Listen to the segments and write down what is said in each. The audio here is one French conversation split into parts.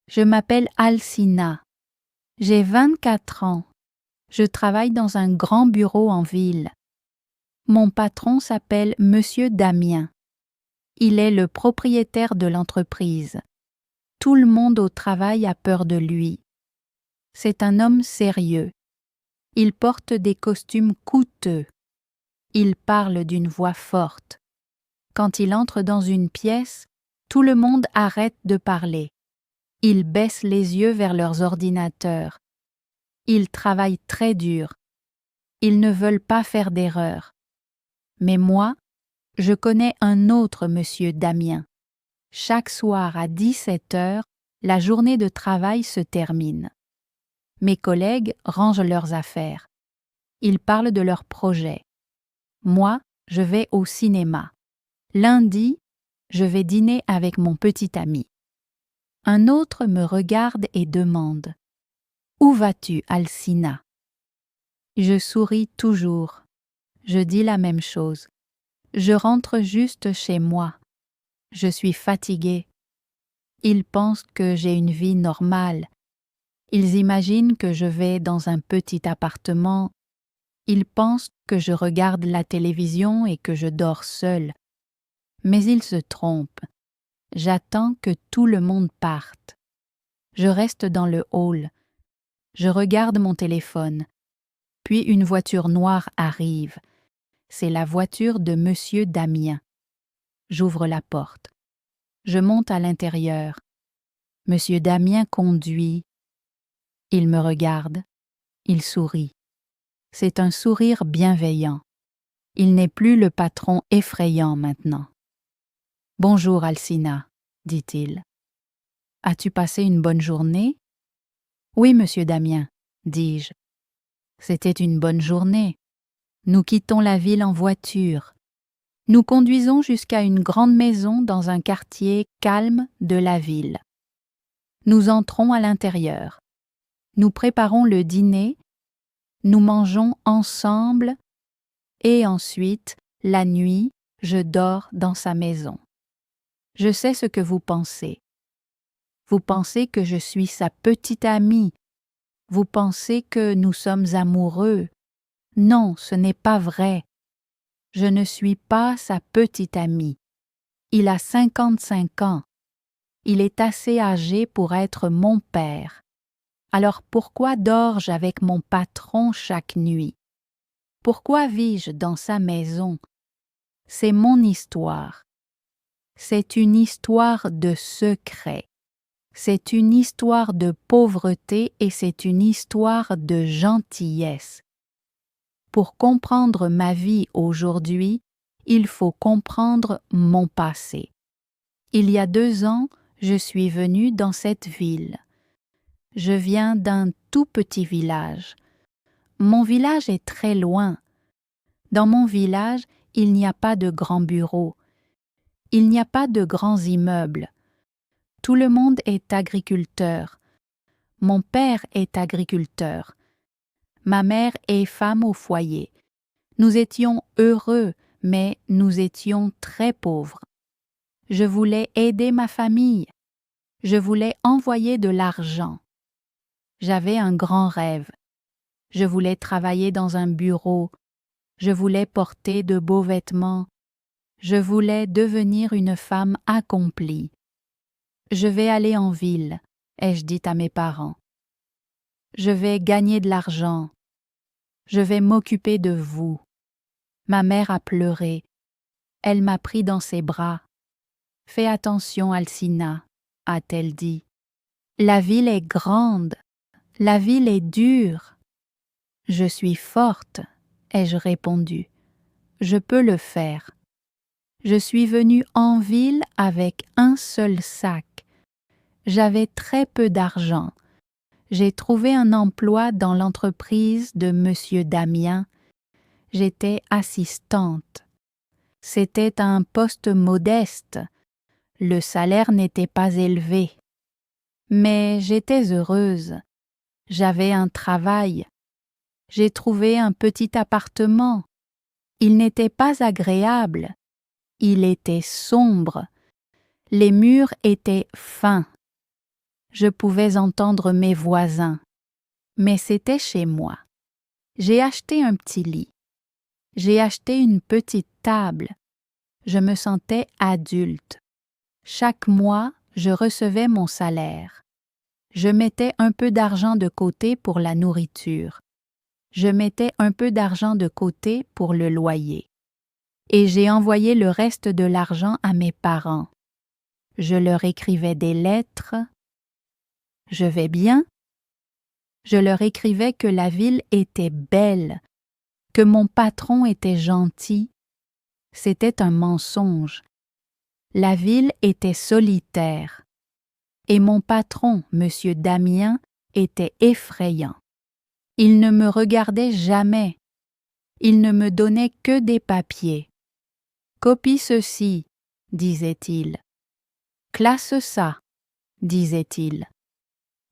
Je m'appelle Alcina. J'ai 24 ans. Je travaille dans un grand bureau en ville. Mon patron s'appelle Monsieur Damien. Il est le propriétaire de l'entreprise. Tout le monde au travail a peur de lui. C'est un homme sérieux. Il porte des costumes coûteux. Il parle d'une voix forte. Quand il entre dans une pièce, tout le monde arrête de parler. Ils baissent les yeux vers leurs ordinateurs. Ils travaillent très dur. Ils ne veulent pas faire d'erreur. Mais moi, je connais un autre monsieur Damien. Chaque soir à 17 heures, la journée de travail se termine. Mes collègues rangent leurs affaires. Ils parlent de leurs projets. Moi, je vais au cinéma. Lundi, je vais dîner avec mon petit ami. Un autre me regarde et demande « Où vas-tu, Alcina ?» Je souris toujours. Je dis la même chose. Je rentre juste chez moi. Je suis fatiguée. Ils pensent que j'ai une vie normale. Ils imaginent que je vais dans un petit appartement. Ils pensent que je regarde la télévision et que je dors seule. Mais ils se trompent. J'attends que tout le monde parte. Je reste dans le hall. Je regarde mon téléphone. Puis une voiture noire arrive. C'est la voiture de Monsieur Damien. J'ouvre la porte. Je monte à l'intérieur. Monsieur Damien conduit. Il me regarde. Il sourit. C'est un sourire bienveillant. Il n'est plus le patron effrayant maintenant. « Bonjour, Alcina, » dit-il. « As-tu passé une bonne journée ?»« Oui, monsieur Damien, » dis-je. « C'était une bonne journée. Nous quittons la ville en voiture. Nous conduisons jusqu'à une grande maison dans un quartier calme de la ville. Nous entrons à l'intérieur. Nous préparons le dîner. Nous mangeons ensemble et ensuite, la nuit, je dors dans sa maison. Je sais ce que vous pensez. Vous pensez que je suis sa petite amie. Vous pensez que nous sommes amoureux. Non, ce n'est pas vrai. Je ne suis pas sa petite amie. Il a 55 ans. Il est assez âgé pour être mon père. Alors pourquoi dors-je avec mon patron chaque nuit? Pourquoi vis-je dans sa maison? C'est mon histoire. C'est une histoire de secret. C'est une histoire de pauvreté et c'est une histoire de gentillesse. Pour comprendre ma vie aujourd'hui, il faut comprendre mon passé. Il y a 2 ans, je suis venue dans cette ville. Je viens d'un tout petit village. Mon village est très loin. Dans mon village, il n'y a pas de grands bureaux. Il n'y a pas de grands immeubles. Tout le monde est agriculteur. Mon père est agriculteur. Ma mère est femme au foyer. Nous étions heureux, mais nous étions très pauvres. Je voulais aider ma famille. Je voulais envoyer de l'argent. J'avais un grand rêve. Je voulais travailler dans un bureau. Je voulais porter de beaux vêtements. Je voulais devenir une femme accomplie. Je vais aller en ville, ai-je dit à mes parents. Je vais gagner de l'argent. Je vais m'occuper de vous. Ma mère a pleuré. Elle m'a pris dans ses bras. Fais attention, Alcina, a-t-elle dit. La ville est grande. La ville est dure. Je suis forte, ai-je répondu. Je peux le faire. Je suis venue en ville avec un seul sac. J'avais très peu d'argent. J'ai trouvé un emploi dans l'entreprise de Monsieur Damien. J'étais assistante. C'était un poste modeste. Le salaire n'était pas élevé. Mais j'étais heureuse. J'avais un travail. J'ai trouvé un petit appartement. Il n'était pas agréable. Il était sombre. Les murs étaient fins. Je pouvais entendre mes voisins, mais c'était chez moi. J'ai acheté un petit lit. J'ai acheté une petite table. Je me sentais adulte. Chaque mois, je recevais mon salaire. Je mettais un peu d'argent de côté pour la nourriture. Je mettais un peu d'argent de côté pour le loyer. Et j'ai envoyé le reste de l'argent à mes parents. Je leur écrivais des lettres. Je vais bien. Je leur écrivais que la ville était belle, que mon patron était gentil. C'était un mensonge. La ville était solitaire. Et mon patron, Monsieur Damien, était effrayant. Il ne me regardait jamais. Il ne me donnait que des papiers. Copie ceci, disait-il. Classe ça, disait-il.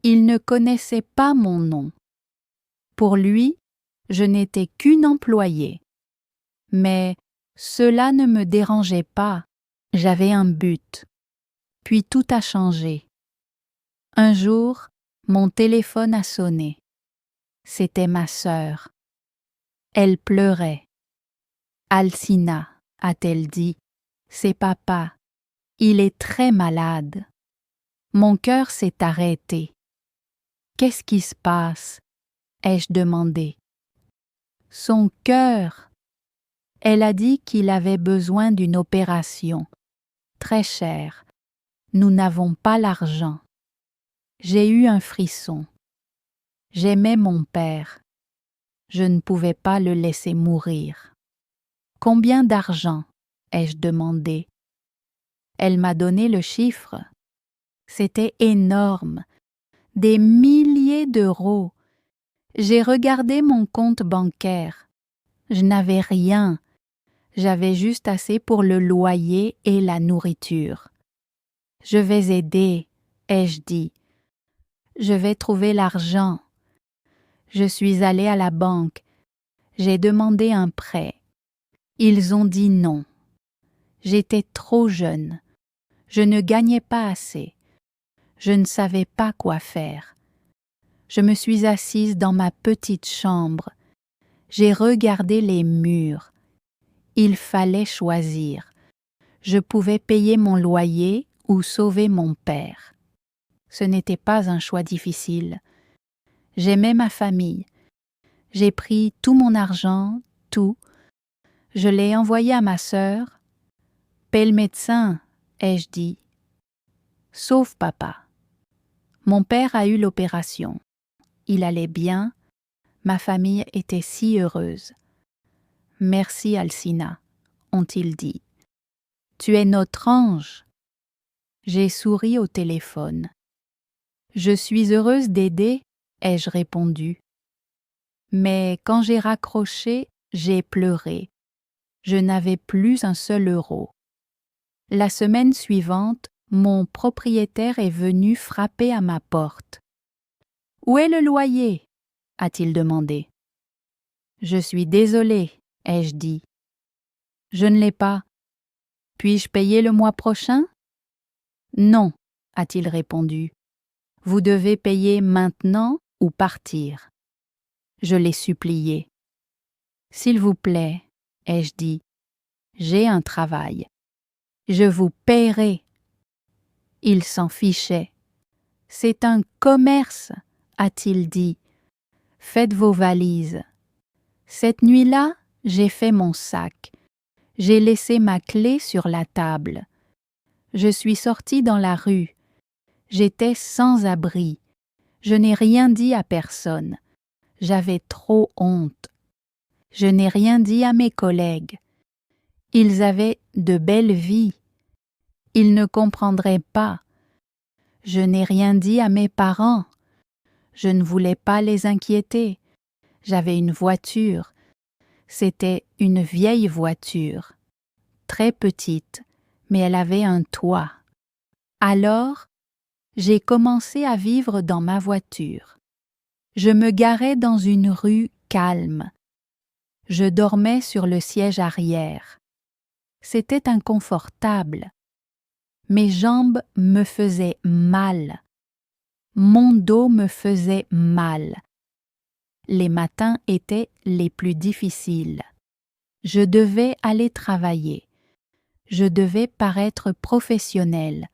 Il ne connaissait pas mon nom. Pour lui, je n'étais qu'une employée. Mais cela ne me dérangeait pas. J'avais un but. Puis tout a changé. Un jour, mon téléphone a sonné. C'était ma sœur. Elle pleurait. Alcina, a-t-elle dit, c'est papa. Il est très malade. Mon cœur s'est arrêté. Qu'est-ce qui se passe? Ai-je demandé. Son cœur. Elle a dit qu'il avait besoin d'une opération. Très chère. Nous n'avons pas l'argent. J'ai eu un frisson. J'aimais mon père. Je ne pouvais pas le laisser mourir. Combien d'argent? Ai-je demandé. Elle m'a donné le chiffre. C'était énorme. Des milliers d'euros. J'ai regardé mon compte bancaire. Je n'avais rien. J'avais juste assez pour le loyer et la nourriture. Je vais aider, ai-je dit. Je vais trouver l'argent. Je suis allée à la banque. J'ai demandé un prêt. Ils ont dit non. J'étais trop jeune. Je ne gagnais pas assez. Je ne savais pas quoi faire. Je me suis assise dans ma petite chambre. J'ai regardé les murs. Il fallait choisir. Je pouvais payer mon loyer ou sauver mon père. Ce n'était pas un choix difficile. J'aimais ma famille. J'ai pris tout mon argent, tout. Je l'ai envoyé à ma sœur. Paie le médecin, ai-je dit. Sauf papa. Mon père a eu l'opération. Il allait bien. Ma famille était si heureuse. Merci, Alcina, ont-ils dit. Tu es notre ange. J'ai souri au téléphone. Je suis heureuse d'aider, ai-je répondu. Mais quand j'ai raccroché, j'ai pleuré. Je n'avais plus un seul euro. La semaine suivante, mon propriétaire est venu frapper à ma porte. « Où est le loyer ?» a-t-il demandé. « Je suis désolée, ai-je dit. « Je ne l'ai pas. Puis-je payer le mois prochain ?»« Non, a-t-il répondu. Vous devez payer maintenant ou partir. » Je l'ai supplié. « S'il vous plaît, ai-je dit, j'ai un travail. Je vous paierai. » Il s'en fichait. « C'est un commerce, a-t-il dit. Faites vos valises. » Cette nuit-là, j'ai fait mon sac. J'ai laissé ma clé sur la table. Je suis sortie dans la rue. J'étais sans abri. Je n'ai rien dit à personne. J'avais trop honte. Je n'ai rien dit à mes collègues. Ils avaient de belles vies. Ils ne comprendraient pas. Je n'ai rien dit à mes parents. Je ne voulais pas les inquiéter. J'avais une voiture. C'était une vieille voiture, très petite, mais elle avait un toit. Alors, j'ai commencé à vivre dans ma voiture. Je me garais dans une rue calme. Je dormais sur le siège arrière. C'était inconfortable. Mes jambes me faisaient mal. Mon dos me faisait mal. Les matins étaient les plus difficiles. Je devais aller travailler. Je devais paraître professionnelle.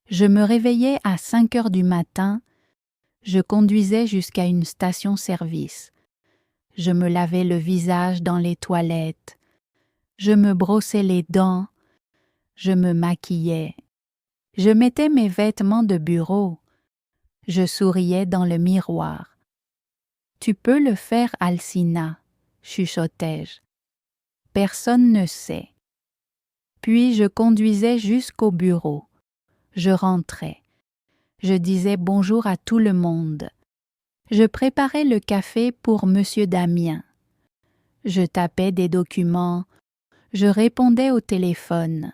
Je me réveillais à 5 heures du matin. Je conduisais jusqu'à une station-service. Je me lavais le visage dans les toilettes. Je me brossais les dents. Je me maquillais. Je mettais mes vêtements de bureau. Je souriais dans le miroir. « Tu peux le faire, Alcina, » chuchotai-je. Personne ne sait. Puis je conduisais jusqu'au bureau. Je rentrais. Je disais bonjour à tout le monde. Je préparais le café pour Monsieur Damien. Je tapais des documents. Je répondais au téléphone.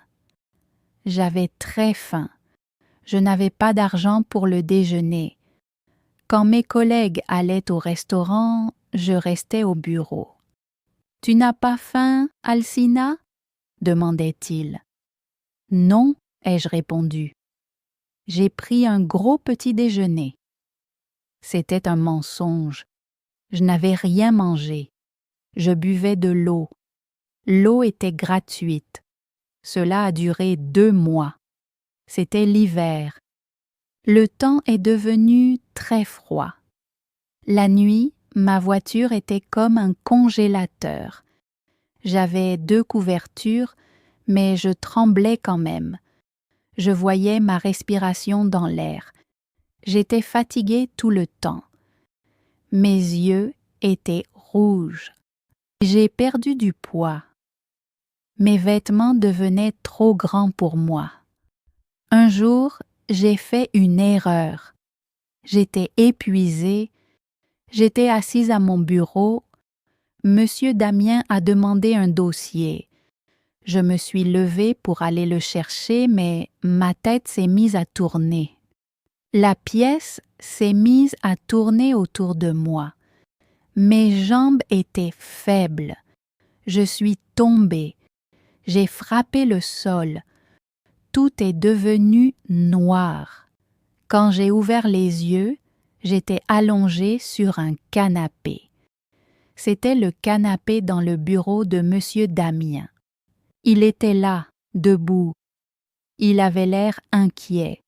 J'avais très faim. Je n'avais pas d'argent pour le déjeuner. Quand mes collègues allaient au restaurant, je restais au bureau. « Tu n'as pas faim, Alcina ?» demandait-il. « Non, » ai-je répondu. J'ai pris un gros petit déjeuner. C'était un mensonge. Je n'avais rien mangé. Je buvais de l'eau. L'eau était gratuite. Cela a duré 2 mois. C'était l'hiver. Le temps est devenu très froid. La nuit, ma voiture était comme un congélateur. J'avais 2 couvertures, mais je tremblais quand même. Je voyais ma respiration dans l'air. J'étais fatiguée tout le temps. Mes yeux étaient rouges. J'ai perdu du poids. Mes vêtements devenaient trop grands pour moi. Un jour, j'ai fait une erreur. J'étais épuisée. J'étais assise à mon bureau. Monsieur Damien a demandé un dossier. Je me suis levée pour aller le chercher, mais ma tête s'est mise à tourner. La pièce s'est mise à tourner autour de moi. Mes jambes étaient faibles. Je suis tombée. J'ai frappé le sol. Tout est devenu noir. Quand j'ai ouvert les yeux, j'étais allongée sur un canapé. C'était le canapé dans le bureau de Monsieur Damien. Il était là, debout. Il avait l'air inquiet.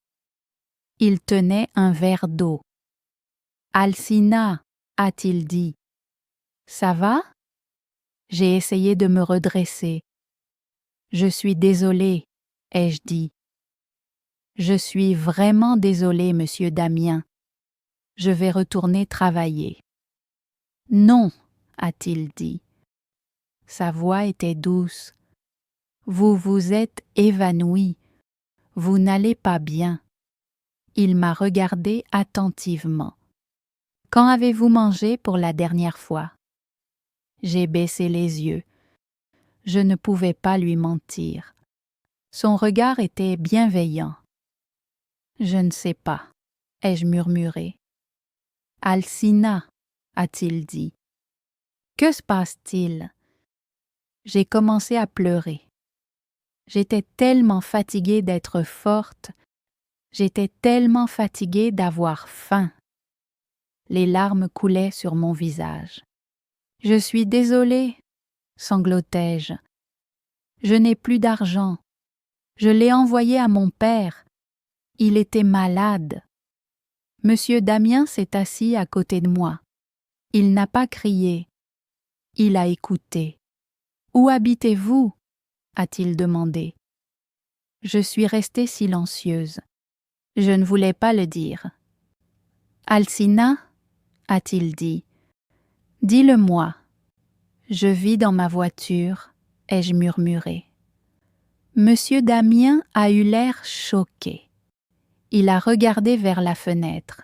Il tenait un verre d'eau. « Alcina, » a-t-il dit. « Ça va ?» J'ai essayé de me redresser. « Je suis désolée, » ai-je dit. « Je suis vraiment désolée, monsieur Damien. Je vais retourner travailler. »« Non, » a-t-il dit. Sa voix était douce. « Vous vous êtes évanoui. Vous n'allez pas bien. » Il m'a regardé attentivement. « Quand avez-vous mangé pour la dernière fois ?» J'ai baissé les yeux. Je ne pouvais pas lui mentir. Son regard était bienveillant. « Je ne sais pas, » ai-je murmuré. « Alcina, » a-t-il dit. « Que se passe-t-il » J'ai commencé à pleurer. J'étais tellement fatiguée d'être forte. J'étais tellement fatiguée d'avoir faim. Les larmes coulaient sur mon visage. « Je suis désolée, » sanglotai-je. « Je n'ai plus d'argent. Je l'ai envoyé à mon père. Il était malade. » Monsieur Damien s'est assis à côté de moi. Il n'a pas crié. Il a écouté. « Où habitez-vous » a-t-il demandé. Je suis restée silencieuse. Je ne voulais pas le dire. « Alcina » a-t-il dit. « Dis-le-moi. » Je vis dans ma voiture, ai-je murmuré. Monsieur Damien a eu l'air choqué. Il a regardé vers la fenêtre.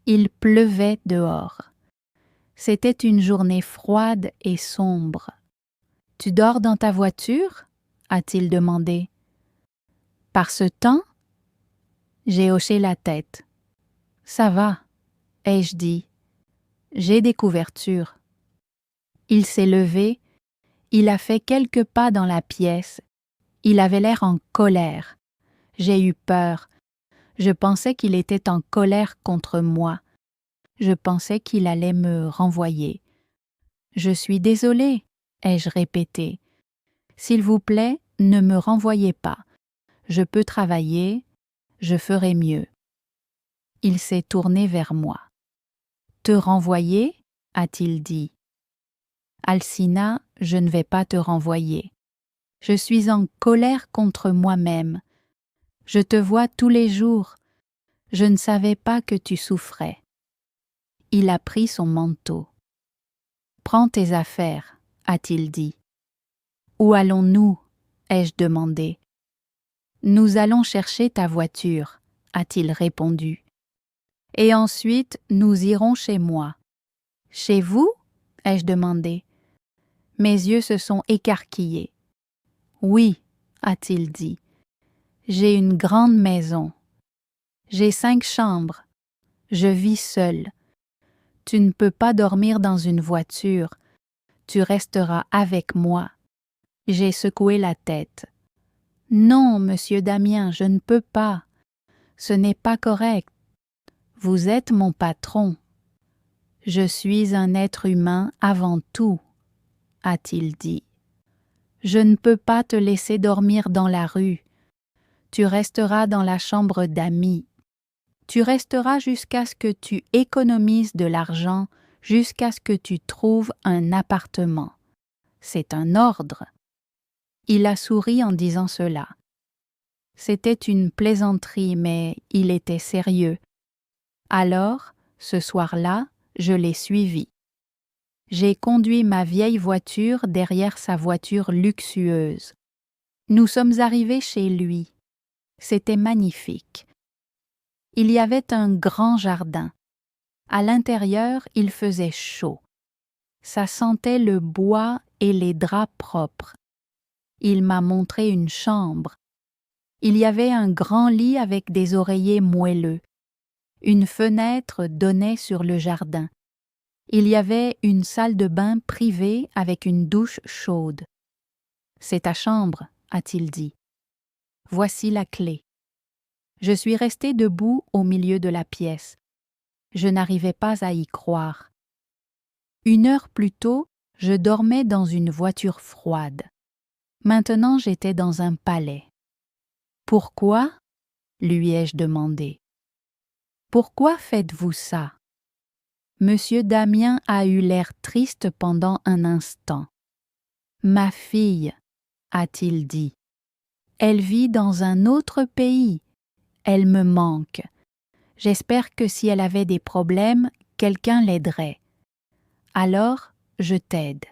Il pleuvait dehors. C'était une journée froide et sombre. « Tu dors dans ta voiture » a-t-il demandé. « Par ce temps ?» J'ai hoché la tête. « Ça va » ai-je dit. « J'ai des couvertures. » Il s'est levé, il a fait quelques pas dans la pièce. Il avait l'air en colère. J'ai eu peur. Je pensais qu'il était en colère contre moi. Je pensais qu'il allait me renvoyer. Je suis désolée, ai-je répété. S'il vous plaît, ne me renvoyez pas. Je peux travailler, je ferai mieux. Il s'est tourné vers moi. Te renvoyer, a-t-il dit. Alcina, je ne vais pas te renvoyer. Je suis en colère contre moi-même. Je te vois tous les jours. Je ne savais pas que tu souffrais. Il a pris son manteau. Prends tes affaires, a-t-il dit. Où allons-nous? Ai-je demandé. Nous allons chercher ta voiture, a-t-il répondu. Et ensuite, nous irons chez moi. Chez vous? Ai-je demandé. Mes yeux se sont écarquillés. Oui, a-t-il dit. J'ai une grande maison. J'ai 5 chambres. Je vis seul. Tu ne peux pas dormir dans une voiture. Tu resteras avec moi. J'ai secoué la tête. Non, monsieur Damien, je ne peux pas. Ce n'est pas correct. Vous êtes mon patron. Je suis un être humain avant tout, a-t-il dit. Je ne peux pas te laisser dormir dans la rue. Tu resteras dans la chambre d'amis. Tu resteras jusqu'à ce que tu économises de l'argent, jusqu'à ce que tu trouves un appartement. C'est un ordre. Il a souri en disant cela. C'était une plaisanterie, mais il était sérieux. Alors, ce soir-là, je l'ai suivi. J'ai conduit ma vieille voiture derrière sa voiture luxueuse. Nous sommes arrivés chez lui. C'était magnifique. Il y avait un grand jardin. À l'intérieur, il faisait chaud. Ça sentait le bois et les draps propres. Il m'a montré une chambre. Il y avait un grand lit avec des oreillers moelleux. Une fenêtre donnait sur le jardin. Il y avait une salle de bain privée avec une douche chaude. « C'est ta chambre, a-t-il dit. Voici la clé. » Je suis restée debout au milieu de la pièce. Je n'arrivais pas à y croire. 1 heure plus tôt, je dormais dans une voiture froide. Maintenant, j'étais dans un palais. « Pourquoi ?» lui ai-je demandé. « Pourquoi faites-vous ça ?» Monsieur Damien a eu l'air triste pendant un instant. « Ma fille, » a-t-il dit. « Elle vit dans un autre pays. Elle me manque. J'espère que si elle avait des problèmes, quelqu'un l'aiderait. Alors, je t'aide. »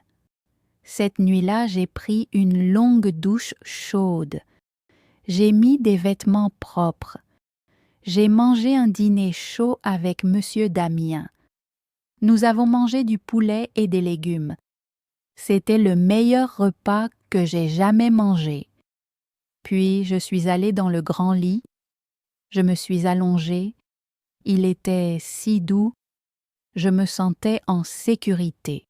Cette nuit-là, j'ai pris une longue douche chaude. J'ai mis des vêtements propres. J'ai mangé un dîner chaud avec monsieur Damien. Nous avons mangé du poulet et des légumes. C'était le meilleur repas que j'ai jamais mangé. Puis je suis allée dans le grand lit. Je me suis allongée. Il était si doux. Je me sentais en sécurité.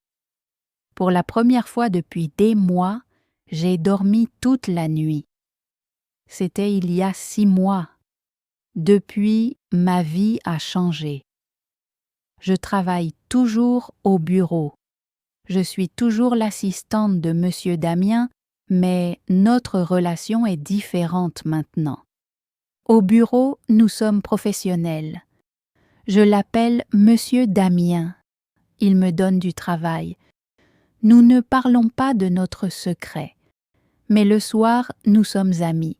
Pour la première fois depuis des mois, j'ai dormi toute la nuit. C'était il y a 6 mois. Depuis, ma vie a changé. Je travaille toujours au bureau. Je suis toujours l'assistante de monsieur Damien, mais notre relation est différente maintenant. Au bureau, nous sommes professionnels. Je l'appelle monsieur Damien. Il me donne du travail. Nous ne parlons pas de notre secret. Mais le soir, nous sommes amis.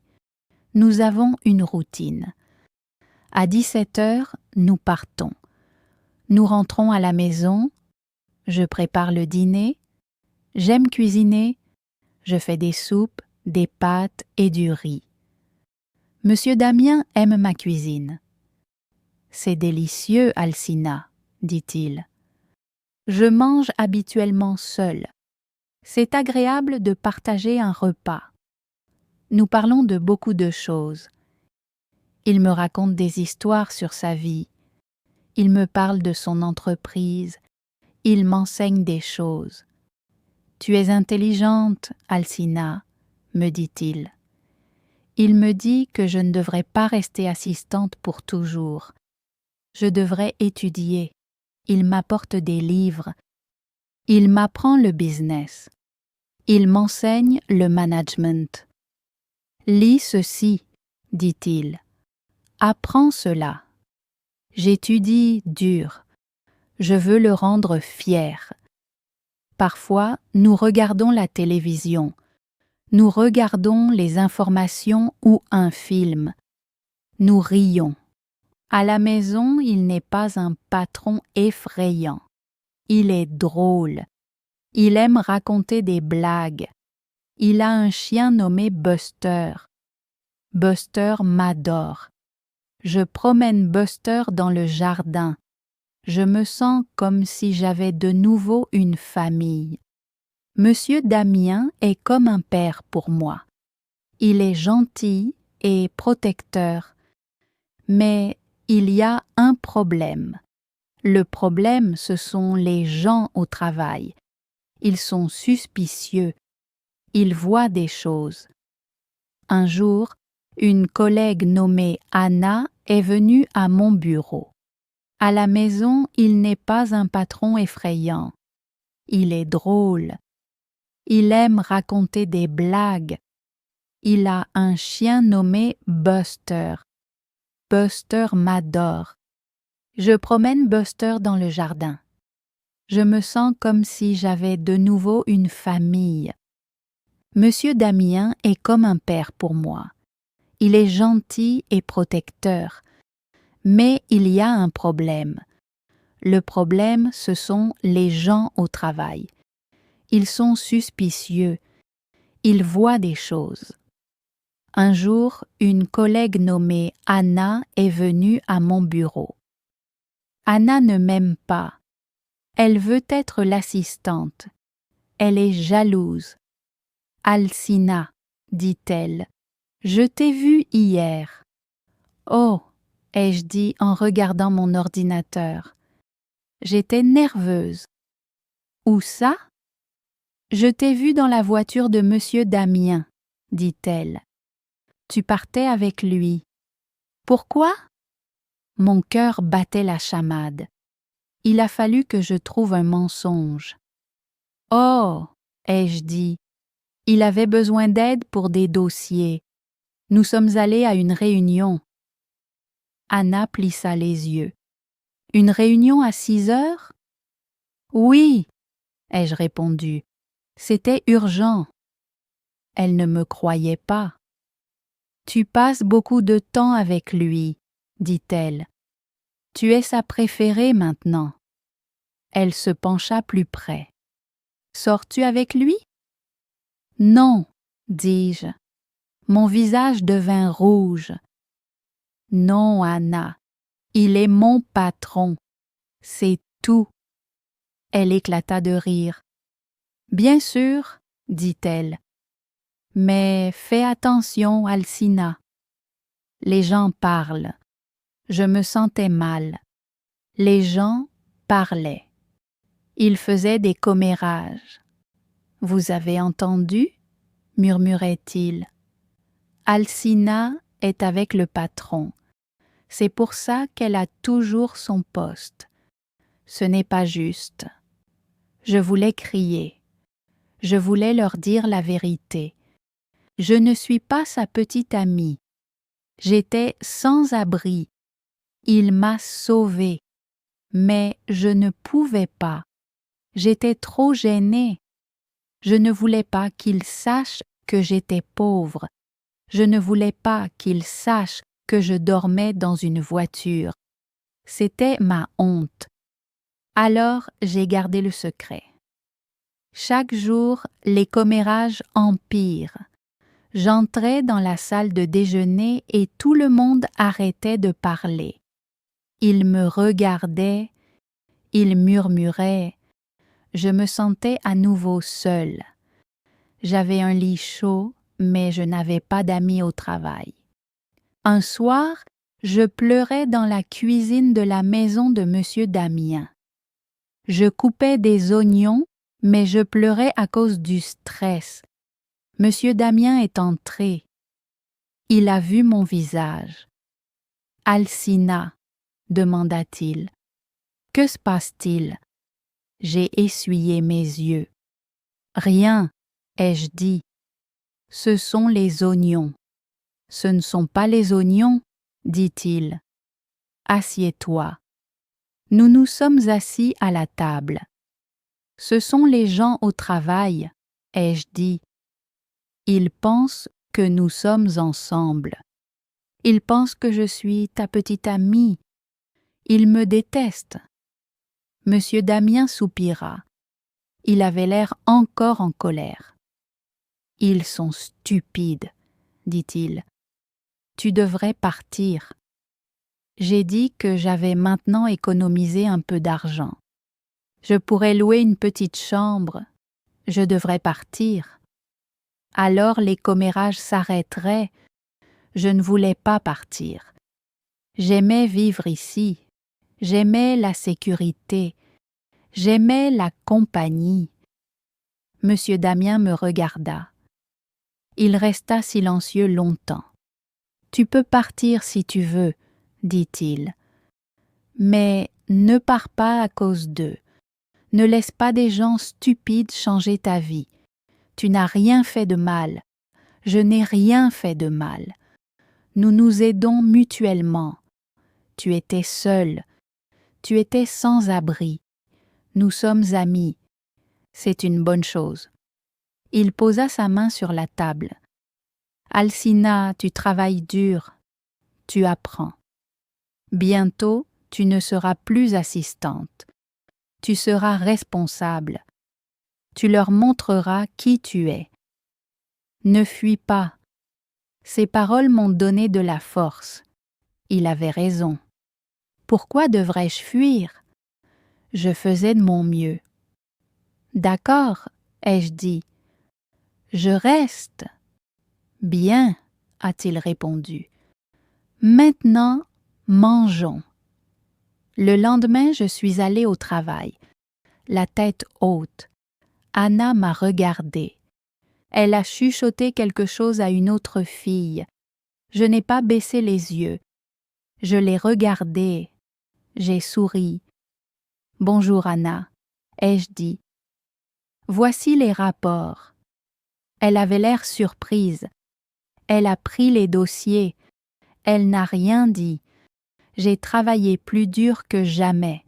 Nous avons une routine. À 17 heures, nous partons. Nous rentrons à la maison, je prépare le dîner, j'aime cuisiner, je fais des soupes, des pâtes et du riz. Monsieur Damien aime ma cuisine. « C'est délicieux, Alcina, » dit-il. Je mange habituellement seul. C'est agréable de partager un repas. Nous parlons de beaucoup de choses. Il me raconte des histoires sur sa vie. Il me parle de son entreprise. Il m'enseigne des choses. « Tu es intelligente, Alcina, » me dit-il. Il me dit que je ne devrais pas rester assistante pour toujours. Je devrais étudier. Il m'apporte des livres. Il m'apprend le business. Il m'enseigne le management. Lis ceci, dit-il. Apprends cela. J'étudie dur. Je veux le rendre fier. Parfois, nous regardons la télévision. Nous regardons les informations ou un film. Nous rions. À la maison, il n'est pas un patron effrayant. Il est drôle. Il aime raconter des blagues. Il a un chien nommé Buster. Buster m'adore. Je promène Buster dans le jardin. Je me sens comme si j'avais de nouveau une famille. Monsieur Damien est comme un père pour moi. Il est gentil et protecteur. Mais il y a un problème. Le problème, ce sont les gens au travail. Ils sont suspicieux. Ils voient des choses. Un jour, une collègue nommée Anna est venue à mon bureau. À la maison, il n'est pas un patron effrayant. Il est drôle. Il aime raconter des blagues. Il a un chien nommé Buster. Buster m'adore. Je promène Buster dans le jardin. Je me sens comme si j'avais de nouveau une famille. Monsieur Damien est comme un père pour moi. Il est gentil et protecteur. Mais il y a un problème. Le problème, ce sont les gens au travail. Ils sont suspicieux. Ils voient des choses. Un jour, une collègue nommée Anna est venue à mon bureau. Anna ne m'aime pas. Elle veut être l'assistante. Elle est jalouse. « Alcina, dit-elle, je t'ai vue hier. »« Oh, ai-je dit en regardant mon ordinateur. J'étais nerveuse. »« Où ça ?»« Je t'ai vue dans la voiture de Monsieur Damien, dit-elle. Tu partais avec lui. Pourquoi ? » Mon cœur battait la chamade. Il a fallu que je trouve un mensonge. « Oh, ai-je dit, il avait besoin d'aide pour des dossiers. Nous sommes allés à une réunion. » Anna plissa les yeux. « Une réunion à 6 heures ? » ?»« Oui, ai-je répondu. C'était urgent. » Elle ne me croyait pas. « Tu passes beaucoup de temps avec lui, dit-elle. Tu es sa préférée maintenant. » Elle se pencha plus près. « Sors-tu avec lui ? » « Non, dis-je. Mon visage devint rouge. « Non, Anna, il est mon patron. C'est tout. » Elle éclata de rire. « Bien sûr, dit-elle. Mais fais attention, Alcina. Les gens parlent. Je me sentais mal. Les gens parlaient. Ils faisaient des commérages. « Vous avez entendu ?» murmurait-il. « Alcina est avec le patron. C'est pour ça qu'elle a toujours son poste. Ce n'est pas juste. » Je voulais crier. Je voulais leur dire la vérité. Je ne suis pas sa petite amie. J'étais sans abri. Il m'a sauvée. Mais je ne pouvais pas. J'étais trop gênée. Je ne voulais pas qu'il sache que j'étais pauvre. Je ne voulais pas qu'il sache que je dormais dans une voiture. C'était ma honte. Alors j'ai gardé le secret. Chaque jour, les commérages empirent. J'entrais dans la salle de déjeuner et tout le monde arrêtait de parler. Ils me regardaient, ils murmuraient. Je me sentais à nouveau seule. J'avais un lit chaud, mais je n'avais pas d'amis au travail. Un soir, je pleurais dans la cuisine de la maison de Monsieur Damien. Je coupais des oignons, mais je pleurais à cause du stress. Monsieur Damien est entré. Il a vu mon visage. « Alcina, demanda-t-il, que se passe-t-il » J'ai essuyé mes yeux. « Rien, ai-je dit. Ce sont les oignons. »« Ce ne sont pas les oignons, dit-il. Assieds-toi. » Nous nous sommes assis à la table. « Ce sont les gens au travail, ai-je dit. Ils pensent que nous sommes ensemble. Ils pensent que je suis ta petite amie. Ils me détestent. » Monsieur Damien soupira. Il avait l'air encore en colère. « Ils sont stupides, dit-il. Tu devrais partir. » J'ai dit que j'avais maintenant économisé un peu d'argent. Je pourrais louer une petite chambre. Je devrais partir. Alors les commérages s'arrêteraient. Je ne voulais pas partir. J'aimais vivre ici. J'aimais la sécurité. J'aimais la compagnie. Monsieur Damien me regarda. Il resta silencieux longtemps. « Tu peux partir si tu veux, » dit-il. « Mais ne pars pas à cause d'eux. Ne laisse pas des gens stupides changer ta vie. Tu n'as rien fait de mal. Je n'ai rien fait de mal. Nous nous aidons mutuellement. Tu étais seul. Tu étais sans abri. Nous sommes amis. C'est une bonne chose. » Il posa sa main sur la table. « Alcina, tu travailles dur. Tu apprends. Bientôt, tu ne seras plus assistante. Tu seras responsable. Tu leur montreras qui tu es. Ne fuis pas. » Ces paroles m'ont donné de la force. Il avait raison. Pourquoi devrais-je fuir? Je faisais de mon mieux. « D'accord, ai-je dit. Je reste. »« Bien, a-t-il répondu. Maintenant, mangeons. » Le lendemain, je suis allée au travail, la tête haute. Anna m'a regardée. Elle a chuchoté quelque chose à une autre fille. Je n'ai pas baissé les yeux. Je l'ai regardée. J'ai souri. « Bonjour Anna, ai-je dit. Voici les rapports. » Elle avait l'air surprise. Elle a pris les dossiers. Elle n'a rien dit. J'ai travaillé plus dur que jamais.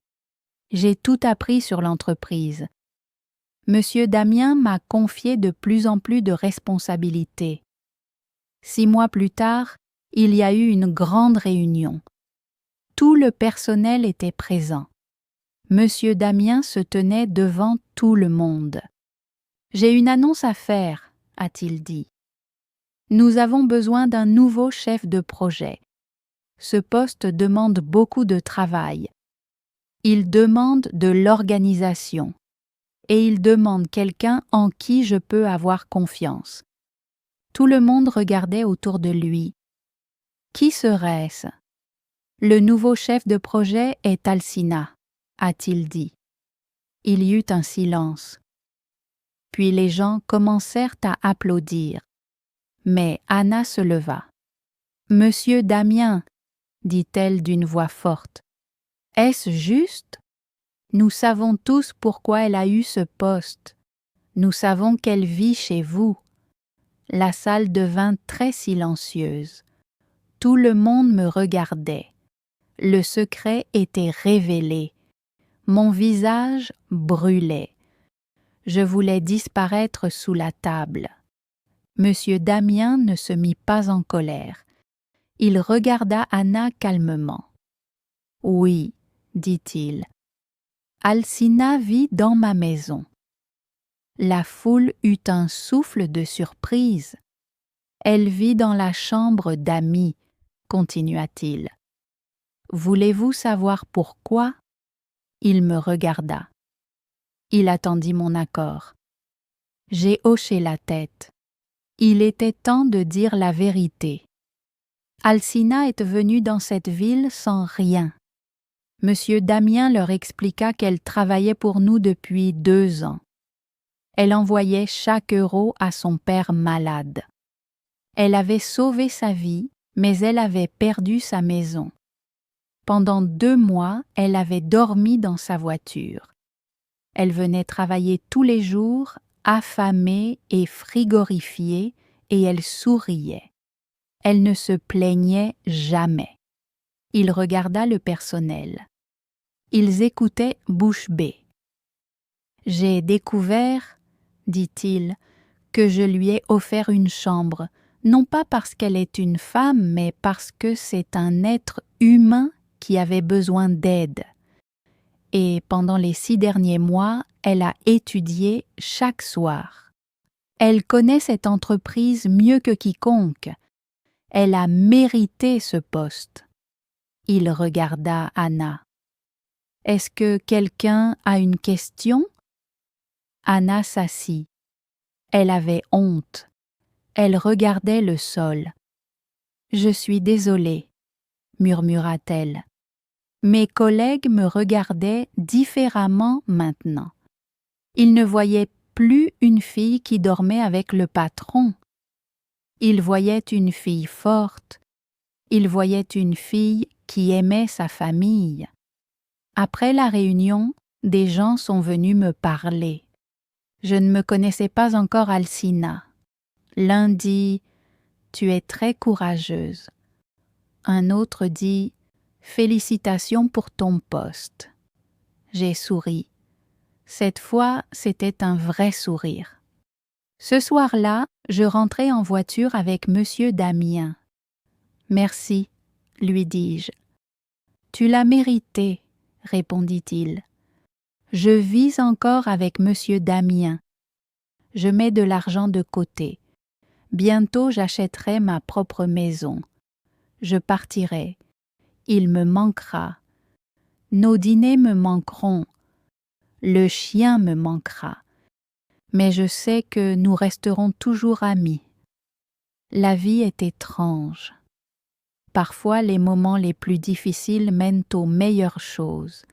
J'ai tout appris sur l'entreprise. Monsieur Damien m'a confié de plus en plus de responsabilités. 6 mois plus tard, il y a eu une grande réunion. Tout le personnel était présent. Monsieur Damien se tenait devant tout le monde. « J'ai une annonce à faire, » a-t-il dit. « Nous avons besoin d'un nouveau chef de projet. Ce poste demande beaucoup de travail. Il demande de l'organisation. Et il demande quelqu'un en qui je peux avoir confiance. » Tout le monde regardait autour de lui. Qui serait-ce? « Le nouveau chef de projet est Alcina, » a-t-il dit. Il y eut un silence. Puis les gens commencèrent à applaudir. Mais Anna se leva. « Monsieur Damien, » dit-elle d'une voix forte, « est-ce juste? Nous savons tous pourquoi elle a eu ce poste. Nous savons qu'elle vit chez vous. » La salle devint très silencieuse. Tout le monde me regardait. Le secret était révélé. Mon visage brûlait. Je voulais disparaître sous la table. Monsieur Damien ne se mit pas en colère. Il regarda Anna calmement. « Oui, dit-il. Alcina vit dans ma maison. » La foule eut un souffle de surprise. « Elle vit dans la chambre d'amis, » continua-t-il. « Voulez-vous savoir pourquoi ?» Il me regarda. Il attendit mon accord. J'ai hoché la tête. Il était temps de dire la vérité. Alcina est venue dans cette ville sans rien. Monsieur Damien leur expliqua qu'elle travaillait pour nous depuis 2 ans. Elle envoyait chaque euro à son père malade. Elle avait sauvé sa vie, mais elle avait perdu sa maison. Pendant 2 mois, elle avait dormi dans sa voiture. Elle venait travailler tous les jours, affamée et frigorifiée, et elle souriait. Elle ne se plaignait jamais. Il regarda le personnel. Ils écoutaient bouche bée. « J'ai découvert, dit-il, que je lui ai offert une chambre, non pas parce qu'elle est une femme, mais parce que c'est un être humain qui avait besoin d'aide. Et pendant les 6 derniers mois, elle a étudié chaque soir. Elle connaît cette entreprise mieux que quiconque. Elle a mérité ce poste. » Il regarda Anna. « Est-ce que quelqu'un a une question ?» Anna s'assit. Elle avait honte. Elle regardait le sol. « Je suis désolée, » murmura-t-elle. « Mes collègues me regardaient différemment maintenant. Ils ne voyaient plus une fille qui dormait avec le patron. Ils voyaient une fille forte. Ils voyaient une fille qui aimait sa famille. Après la réunion, des gens sont venus me parler. Je ne me connaissais pas encore Alcina. L'un dit « Tu es très courageuse ». Un autre dit « Félicitations pour ton poste ». J'ai souri. Cette fois, c'était un vrai sourire. Ce soir-là, je rentrai en voiture avec Monsieur Damien. « Merci », lui dis-je. « Tu l'as mérité », répondit-il. « Je vis encore avec Monsieur Damien. Je mets de l'argent de côté. Bientôt j'achèterai ma propre maison. Je partirai. Il me manquera. Nos dîners me manqueront. Le chien me manquera. Mais je sais que nous resterons toujours amis. La vie est étrange. Parfois les moments les plus difficiles mènent aux meilleures choses.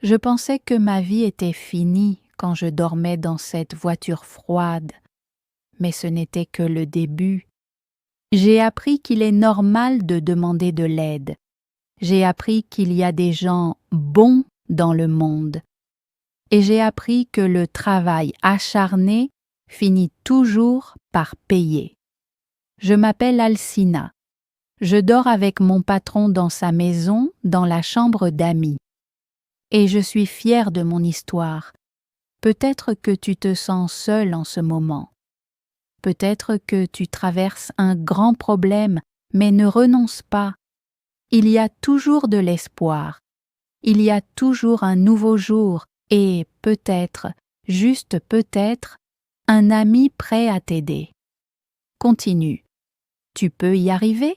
Je pensais que ma vie était finie quand je dormais dans cette voiture froide, mais ce n'était que le début. J'ai appris qu'il est normal de demander de l'aide. J'ai appris qu'il y a des gens bons dans le monde. Et j'ai appris que le travail acharné finit toujours par payer. Je m'appelle Alcina. Je dors avec mon patron dans sa maison, dans la chambre d'amis. Et je suis fière de mon histoire. Peut-être que tu te sens seule en ce moment. Peut-être que tu traverses un grand problème, mais ne renonce pas. Il y a toujours de l'espoir. Il y a toujours un nouveau jour et peut-être, juste peut-être, un ami prêt à t'aider. Continue. Tu peux y arriver?